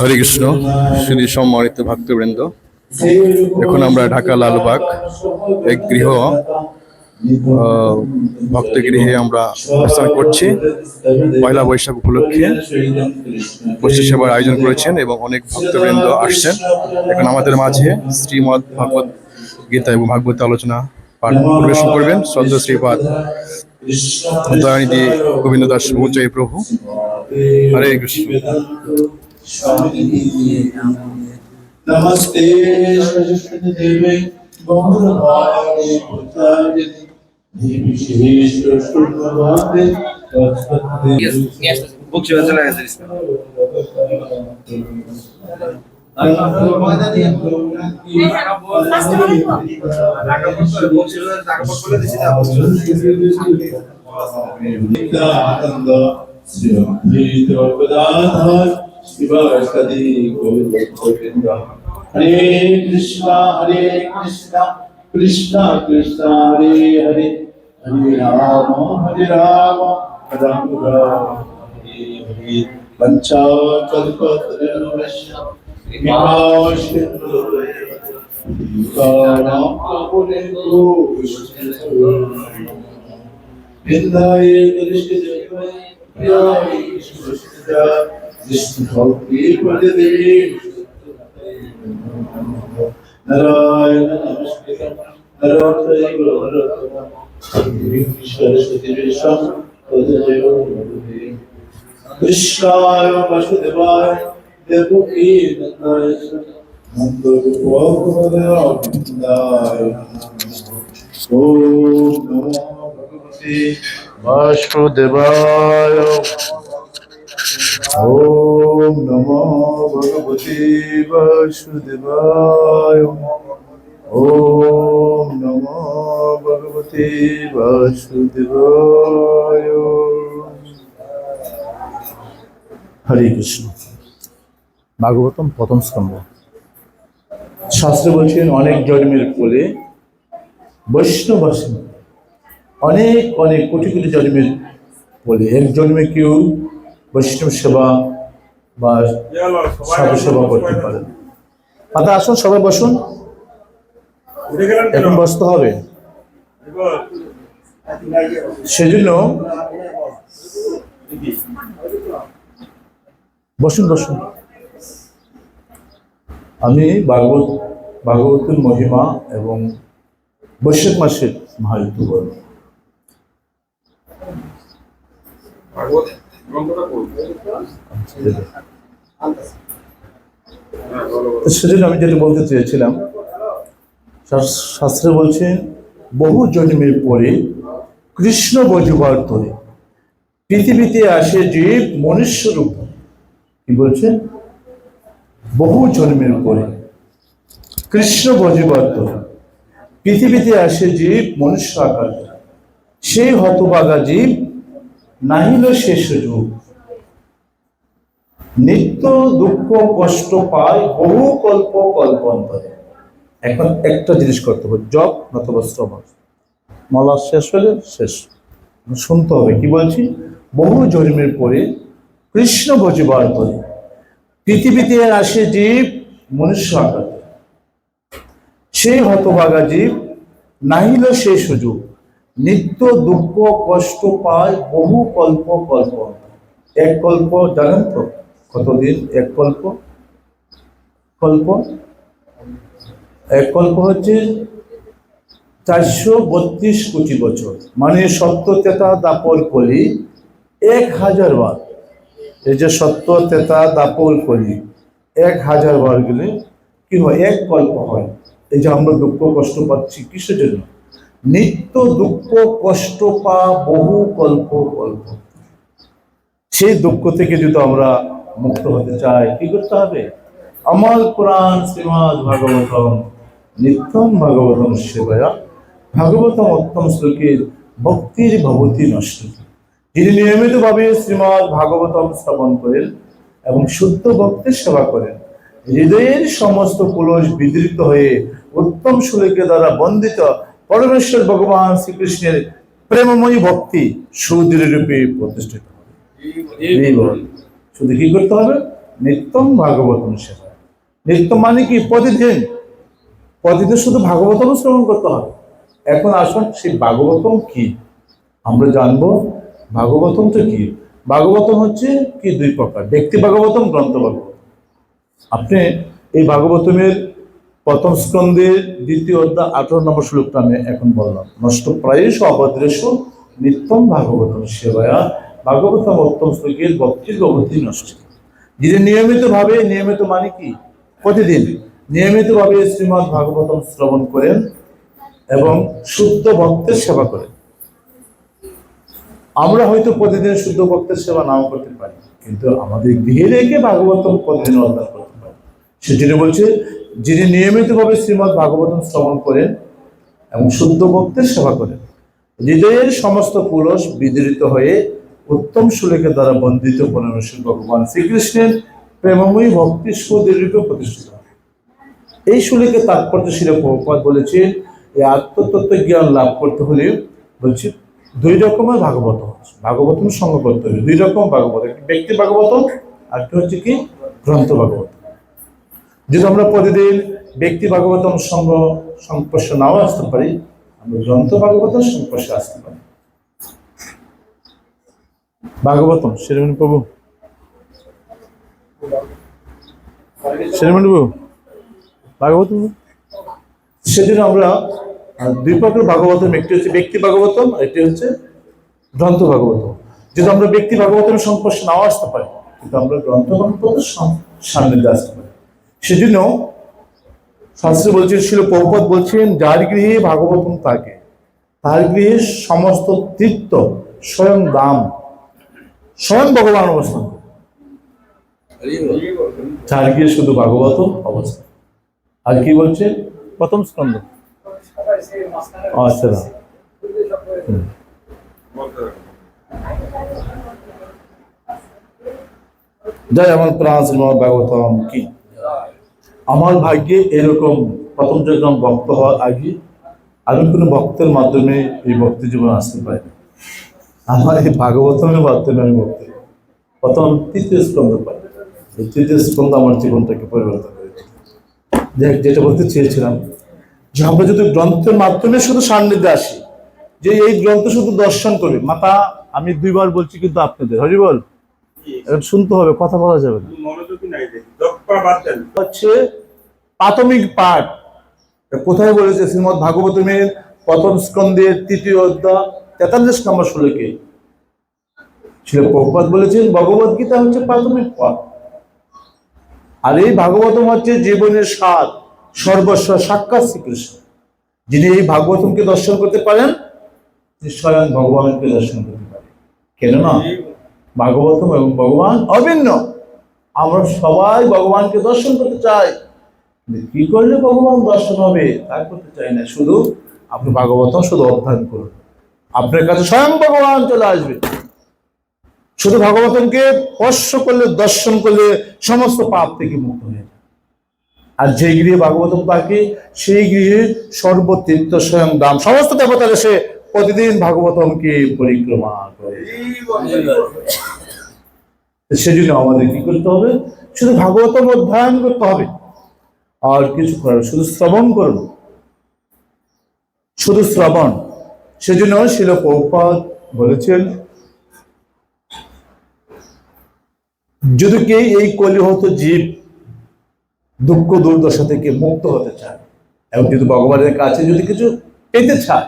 হরে কৃষ্ণ। শ্রী সম্মানিত ভক্তবৃন্দ, এখন আমরা ঢাকা লালবাগ এক গৃহ ভক্ত গৃহে আমরা অবস্থান করছি। পয়লা বৈশাখ উপলক্ষে বৈশাখ সেবার আয়োজন করেছেন এবং অনেক ভক্তবৃন্দ আসছেন। এখন আমাদের মাঝে শ্রীমদ্ ভাগবত গীতা এবং ভাগবত আলোচনা পাঠ পরিবেশন করবেন শ্রদ্ধা শ্রীপাদ দয়ানিধি গোবিন্দ দাস মৌচাই প্রভু। হরে কৃষ্ণ। नमस्ते सरस्वती देवे गौरवाणी पुत्राय विशेष शुभवादे Yes, books you also like this. शिवाष्टदी Govind हरे कृष्णा कृष्णा कृष्णा हरे हरे हरे राम राम राम हरे हरे पंचाकल्पतरुश्च नारायण नमस्कृतं नरोत्तमं कृष्णाय वासुदेवाय देवकी नंदनाय नंदगोपालवृंदाय ओम नमो भगवते वासुदेवाय। ओम नमो भगवते वासुदेवाय। ओम नमो भगवते वासुदेवाय। हरे कृष्ण। भागवतम प्रथम स्कंद। शास्त्र বলছেন অনেক জন্মের ফলে বৈষ্ণব আসেন, অনেক অনেক কোটি কোটি জন্মের ফলে এক জন্মে কেউ বৈষ্ণব সেবা বা সাধু সেবা করতে পারেন। মাতা আসুন, সবাই বসুন, এখন বসতে হবে। সেজন্য বসুন বসুন। আমি ভাগবতের মহিমা এবং বৈশাখ মাসের মাহাত্ম্য বলব। সেজন্য আমি যেটা বলতে চেয়েছিলাম, শাস্ত্রে বলছেন বহু জন্মের পরে কৃষ্ণ বজবার ধরে পৃথিবীতে আসে জীব মনুষ্য রূপ। কি বলছেন? বহু জন্মের পরে কৃষ্ণ বজবার ধরে পৃথিবীতে আসে জীব মনুষ্য আকার, সেই হতভাগা জীব নাহিল শেষ যুগ, নিত্য দুঃখ কষ্ট পায় বহু কল্প কল্পান্তরে। এখন একটা জিনিস করতে হবে, জপ নতবা শ্রবণ। মলা শেষ হলে শেষ, শুনতে হবে। কি বলছি? বহু জন্মের পরে কৃষ্ণ বজবার ধরে পৃথিবীতে আসে জীব মনুষ্য আকার, সেই হতভাগা জীব নাহিল শেষ সুযোগ, নিত্য দুঃখ কষ্ট পায় বহু কল্প কল্প। এক কল্প জানেন তো কতদিন? এক কল্প এক কল্প হচ্ছে 432 কোটি বছর, মানে 70 দাপর কলি 1000 বার। এই যে 70 দাপর কলি 1000 বার গেলে কি হয়? এক কল্প হয়। এই যে আমরা দুঃখ কষ্ট পাচ্ছি কিসের জন্য? নিত্য দুঃখ কষ্ট পা বহু কল্প কল্প। সেই দুঃখ থেকে যদি আমরা মুক্ত হতে চাই, কি করতে হবে? আমার পুরাণ শ্রীমদ্ ভাগবতম নিত্যম ভাগবতম সেবায়া ভাগবতম উত্তম শ্লোকের ভক্তির ভবতী নষ্ট। যিনি নিয়মিতভাবে শ্রীমদ্ ভাগবতম শ্রবণ করেন এবং শুদ্ধ ভক্তের সেবা করেন, হৃদয়ের সমস্ত কলস বিদৃত হয়ে উত্তম শ্লোকের দ্বারা বন্দিত পরমেশ্বর ভগবান শ্রীকৃষ্ণের প্রেমময়ী ভক্তি সুদৃঢ় রূপে প্রতিষ্ঠিত হবে। শুধু কি করতে হবে? নিত্যম ভাগবতম সেবা। নিত্য মানে কি? প্রতিদিন। প্রতিদিন শুধু ভাগবতম শ্রবণ করতে হবে। এখন আসুন সেই ভাগবতম কি আমরা জানবো। ভাগবতমটা কি? ভাগবতম হচ্ছে কি দুই প্রকার, ব্যক্তি ভাগবতম, গ্রন্থ ভাগবতম। আপনি এই ভাগবতমের প্রথম স্কন্ধের দ্বিতীয় অধ্যায় 18 নম্বর শ্লোকটা আমি এখন বললাম। নষ্ট প্রায়শ অভদ্রেশ নিত্যম ভাগবতম সেবায়া ভাগবতম উত্তম শ্লোকের ভক্তির গবতী নষ্ট। যিনি নিয়মিত মানে কি? প্রতিদিন নিয়মিতভাবে শ্রীমদ্ ভাগবতম শ্রবণ করেন এবং শুদ্ধ ভক্তের সেবা করেন। আমরা হয়তো প্রতিদিন শুদ্ধ ভক্তের সেবা নাও করতে পারি, কিন্তু আমাদের গৃহে রেখে ভাগবতম প্রতিদিন অধ্যয়ন করতে পারি। সেজন্য বলছে, যিনি নিয়মিতভাবে শ্রীমদ্ ভাগবতম শ্রবণ করেন এবং শুদ্ধ ভক্তের সেবা করেন, হৃদয়ের সমস্ত পুরুষ বিদরিত হয়ে উত্তম সুলেখের দ্বারা বন্দিত পরমেশ্বর ভগবান শ্রীকৃষ্ণের প্রেমময়ী ভক্তি সুদীর্ঘ প্রতিষ্ঠিত। এই সুলেখে তাৎপর্য শিল প্রভুপাদ বলেছেন, এই আত্মতত্ত্ব জ্ঞান লাভ করতে হলে বলছে দুই রকমের ভাগবতম সঙ্গ করতে হবে। দুই রকম ভাগবত, একটি ব্যক্তি ভাগবতম আর একটা হচ্ছে কি গ্রন্থ ভাগবতম। যদি আমরা প্রতিদিন ব্যক্তি ভাগবতম সংস্পর্শে নাও আসতে পারি, আমরা গ্রন্থ ভাগবতম সংস্পর্শে আসতে পারি। ভাগবতম শিরোমণি প্রভু, শিরোমণি প্রভু ভাগবতম। সেজন্য আমরা দুই প্রকার ভাগবতম, একটি হচ্ছে ব্যক্তি ভাগবতম, একটি হচ্ছে গ্রন্থ ভাগবতম। যদি আমরা ব্যক্তি ভাগবতম সংস্পর্শে নাও আসতে পারি, কিন্তু আমরা গ্রন্থ ভাগবতম সান্নিধ্যে আসতে পারি। সেজন্য শাস্ত্রে বলছেন, শিল প্রভুপাদ বলছেন, যার গৃহে ভাগবতম থাকে তার গৃহে সমস্ত তীর্থ স্বয়ং দাম স্বয়ং ভগবান অবস্থান করে। যার গৃহে শুধু ভাগবতম অবস্থান। আর কি বলছে প্রথম স্কন্ধ? আচ্ছা, জয় আমার প্রাণ শ্রীমদ্ ভাগবতম কি। আমার ভাগ্যে এরকম প্রথম যখন ভক্ত হওয়ার আগে আমি কোনো ভক্তের মাধ্যমে এই ভক্তি জীবন আসতে পারি। আমার এই ভাগবতমের মাধ্যমে আমি ভক্তি প্রথম তৃতীয় স্কন্ধ পাই। এই তৃতীয় স্কন্ধ আমার জীবনটাকে পরিবর্তন করেছে। যেটা বলতে চেয়েছিলাম, যে আমরা যদি গ্রন্থের মাধ্যমে শুধু সান্নিধ্যে আসি, যে এই গ্রন্থ শুধু দর্শন করি। মাতা আমি দুইবার বলছি, কিন্তু আপনাদের হরি বল শুনতে হবে, কথা বলা যাবে না। হচ্ছে প্রাথমিক পাঠ। কোথায় বলেছে? শ্রীমদ্ ভাগবতমের প্রথম স্কন্ধের তৃতীয় অধ্যায় 43 নম্বর শ্লোকে শিল প্রভুপাদ বলেছেন, ভগবদ গীতা হচ্ছে প্রাথমিক পাঠ। আর এই ভাগবতম হচ্ছে জীবনের স্বাদ, সর্বস্ব, সাক্ষাৎ শ্রীকৃষ্ণ। যিনি এই ভাগবতমকে দর্শন করতে পারেন, স্বয়ং ভগবানকে দর্শন করতে পারেন। কেননা ভাগবতম এবং ভগবান অভিন্ন। আমরা সবাই ভগবানকে দর্শন করতে চাই, কি করলে ভগবান দর্শন হবে তা করতে চাই না। শুধু আপনি ভাগবতম শুধু অধ্যয়ন করুন, আপনার কাছে স্বয়ং ভগবান চলে আসবে। শুধু ভাগবতমকে স্পর্শ করলে, দর্শন করলে সমস্ত পাপ থেকে মুক্ত হয়ে যায়। আর যে গৃহে ভাগবতম থাকে সেই গৃহে সর্বতীর্থ স্বয়ং দাম সমস্ত দেবতারা সে প্রতিদিন ভাগবতমকে পরিক্রমা করে। সেজন্য আমাদের কি করতে হবে? শুধু ভাগবতম অধ্যয়ন করতে হবে, আর কিছু করার, শুধু শ্রবণ করুন, শুধু শ্রবণ। সেজন্য শিল প্রভুপাদ বলেছেন, যদি কেউ এই কলিহত জীব দুঃখ দুর্দশা থেকে মুক্ত হতে চায় এবং যদি ভগবানের কাছে যদি কিছু পেতে চায়,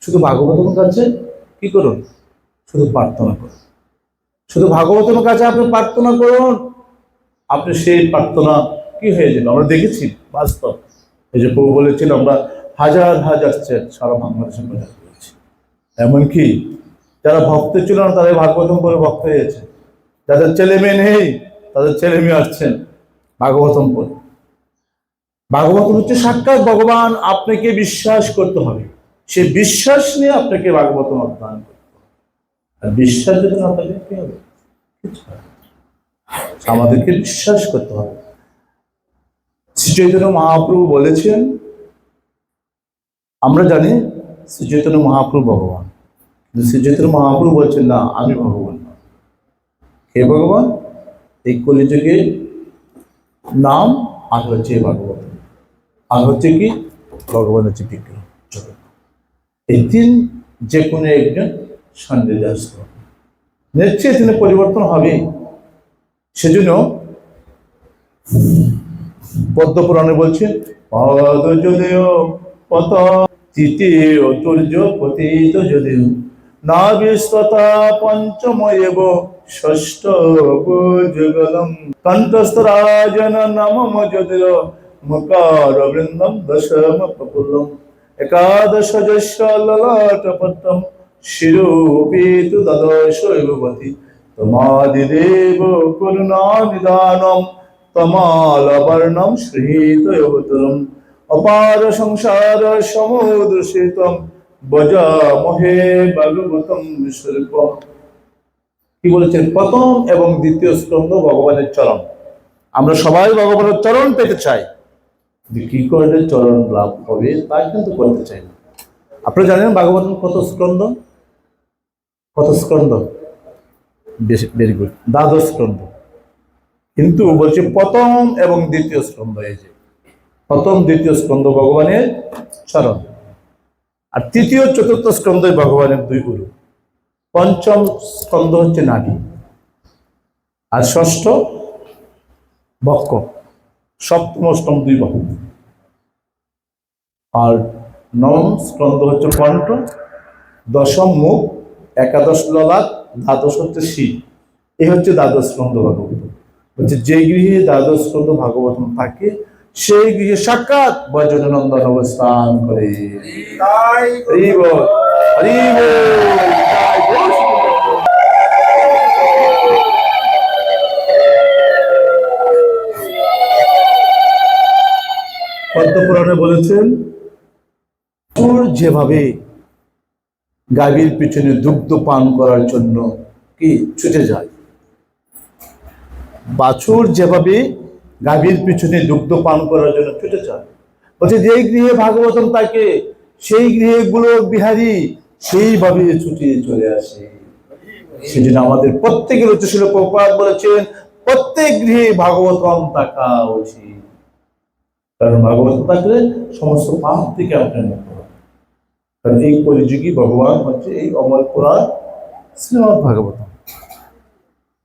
শুধু ভাগবতের কাছে কি করুন? শুধু প্রার্থনা করুন। শুধু ভাগবতের কাছে আপনি প্রার্থনা করুন, আপনি সেই প্রার্থনা কি হয়ে যাবে। আমরা দেখেছি বাস্তব। এই যে প্রভু বলেছিল, আমরা হাজার হাজার সারা বাংলাদেশে প্রচার করেছি। এমনকি যারা ভক্ত ছিল না তারা ভাগবতম করে ভক্ত হয়েছে। যাদের ছেলে মেয়ে নেই তাদের ছেলে মেয়ে আসছেন ভাগবতম পড়ে। ভাগবতম হচ্ছে সাক্ষাৎ ভগবান। আপনাকে বিশ্বাস করতে হবে, সেই বিশ্বাস নিয়ে আপনাকে ভাগবতম অধ্যয়ন করতে হবে। আর বিশ্বাস যদি না থাকে কি হবে? আমাদেরকে বিশ্বাস করতে হবে। শ্রী চৈতন্য মহাপ্রভু বলেছেন, আমরা জানি শ্রী চৈতন্য মহাপ্রভু ভগবান, শ্রী চৈতন্য মহাপ্রভু বলছেন না আমি ভগবান। কে ভগবান? এই কলিযুগের নাম, আর হচ্ছে ভাগবত, আর হচ্ছে কি ভগবানের যে বিগ্রহ জগৎ। এই তিন যে কোনো একজন সান্নিধ্যে আসতে হবে, নিশ্চয়ই তিনি পরিবর্তন হবে। সেজন্য পদ্ম পুরাণে বলছেন পদ যদিও পত তৃতীয় তুর্য পতিত যদিও না বিস্ততা পঞ্চম এব ষষ্ঠ যুগলম কণ্ঠস্থরাজন নমম যদিও মুকার বৃন্দম দশম প্রফুল্লম একাদশ যস্য ললাটপট্টম শিরোপীতু দ্বাদশ ভবতি তমাদিদেব করুণা নিদানম তমালবর্ণম শ্রীত অবতরম অপার সংসার সমুদ্রশীতম বজামহে ভাগবতম স্বরূপম। কি বলেছেন? প্রথম এবং দ্বিতীয় স্কন্ধ ভগবানের চরণ। আমরা সবাই ভগবানের চরণ পেতে চাই, কি করলে চরণ লাভ হবে তা কিন্তু করতে চাই না। আপনারা জানেন ভাগবত কত স্কন্ধ? কত স্কন্ধ? ভেরি গুড, দ্বাদশ স্কন্ধ। কিন্তু বলছে প্রথম এবং দ্বিতীয় স্কন্ধ, এই যে প্রথম দ্বিতীয় স্কন্ধ ভগবানের চরণ, আর তৃতীয় চতুর্থ স্কন্ধ ভগবানের দুই গুরু। পঞ্চম স্কন্ধ হচ্ছে নাভি, আর ষষ্ঠ বক্ষ, সপ্তম অষ্টম দুই বক্ষ, আর নবম স্কন্ধ হচ্ছে কণ্ঠ, দশম মুখ, একাদশ ললাট, দ্বাদশ হচ্ছে শির। এই হচ্ছে দ্বাদশ স্কন্ধ ভাগবত। বলছে যে গৃহে দ্বাদশ স্কন্ধ ভাগবত থাকে সেই গৃহে সাক্ষাৎ বজ্রনন্দন অবস্থান করে। হরি বল, হরি বল, জয় বল। পদ্মপুরাণে বলেছেন যেভাবে গাভীর পিছনে দুগ্ধ পান করার জন্য কি ছুটে যায়, বাছুর যেভাবে গাভীর পিছনে দুগ্ধ পান করার জন্য ছুটে যায়, বলছে যেই গৃহে ভাগবতম থাকে সেই গৃহে গোলক বিহারী সেইভাবে ছুটে চলে আসে। সেজন্য আমাদের প্রত্যেকের উচ্চশীল প্রভুপাদ বলেছেন প্রত্যেক গৃহে ভাগবতম থাকা উচিত, কারণ ভাগবত থাকলে সমস্ত পাপ থেকে আপনি মুক্ত হবেন। কারণ এই কলিযুগী ভগবান হচ্ছে এই অমর পুরাণ শ্রীমদ্ ভাগবত।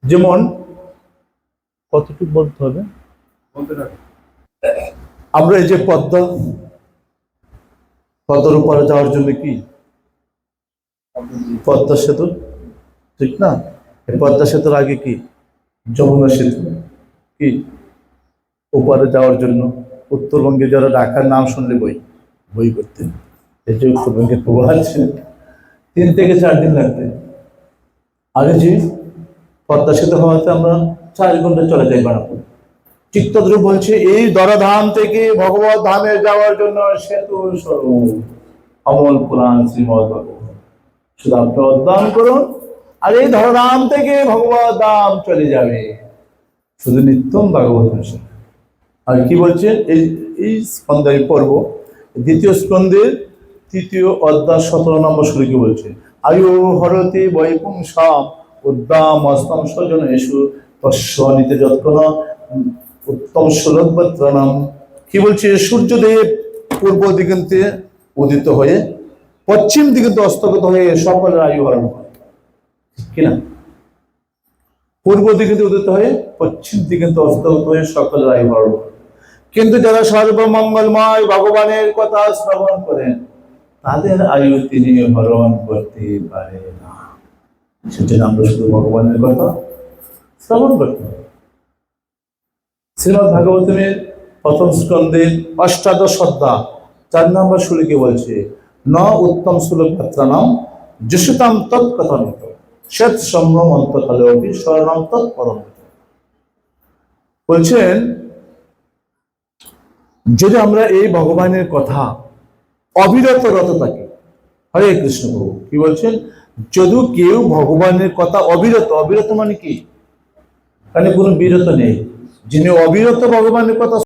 যেমন কতটুকু বলতে হবে, আমরা এই যে পদ্মার উপরে যাওয়ার জন্য কি পদ্মা সেতু, ঠিক না? এই পদ্মা সেতুর আগে কি যমুনা সেতু, কি উপরে যাওয়ার জন্য উত্তরবঙ্গে যারা ঢাকার নাম শুনলে বই করতেন। এই যে উত্তরবঙ্গের প্রবাহ ছিল 3 থেকে 4 দিন লাগবে। আগে যে পদ্মা সেতু হওয়াতে আমরা 4 ঘন্টা চলে যাই বানাবো। ঠিক তদ্রূপ বলছে এই ধরাধাম থেকে ভগবত ধামে যাওয়ার জন্য সেতু স্বরূপ অমল পুরাণ শ্রীমদ্ ভাগবত। শুধু আপনি অধ্যয়ন করুন আর এই ধরাধাম থেকে ভগবত ধাম চলে যাবে, শুধু নিত্যম ভাগবত। আর কি বলছেন এই স্কন্ধে পর্ব দ্বিতীয় স্কন্ধের তৃতীয় অধ্যায় 17 নম্বর শ্লোকে বলছে আয়ু হরতি বৈপুংসাম উদ্দাম অস্তম স্বজন এসু তস্য নিতে যৎন উত্তম শ্লোকবত্রাণাম। কি বলছে? সূর্যদেব পূর্ব দিগন্তে উদিত হয়ে পশ্চিম দিগন্তে অস্তগত হয়ে সকলের আয়ু হরণ করে, কিনা? পূর্ব দিগন্তে উদিত হয়ে পশ্চিম দিগন্তে অস্তগত হয়ে সকলের আয়ু হরণ করে। কিন্তু যারা সর্বমঙ্গলময় ভগবানের কথা শ্রবণ করেন তাদের আয়ু তিনি হরণ করতে পারে না। সেজন্য আমরা শুধু ভগবানের কথা শ্রবণ করতে হবে। শ্রীমদ্ ভাগবতের প্রথম স্কন্ধের অষ্টাদশ অধ্যায় 4 নম্বর শ্লোকে বলছে ন উত্তম শ্লোক পাত্রানাম যশুতাম তৎকথনিত শ্বেত সম্ভ্রম অন্তকালে অপি স্বর্ণাম তৎপরম। বলছেন যদি আমরা এই ভগবানের কথা অবিরত রত থাকি, হরে কৃষ্ণ প্রভু কি বলছেন? যদি কেউ ভগবানের কথা অবিরত মানে কি? কারণ কোনো বিরত নেই, যিনি অবিরত ভগবানের কথা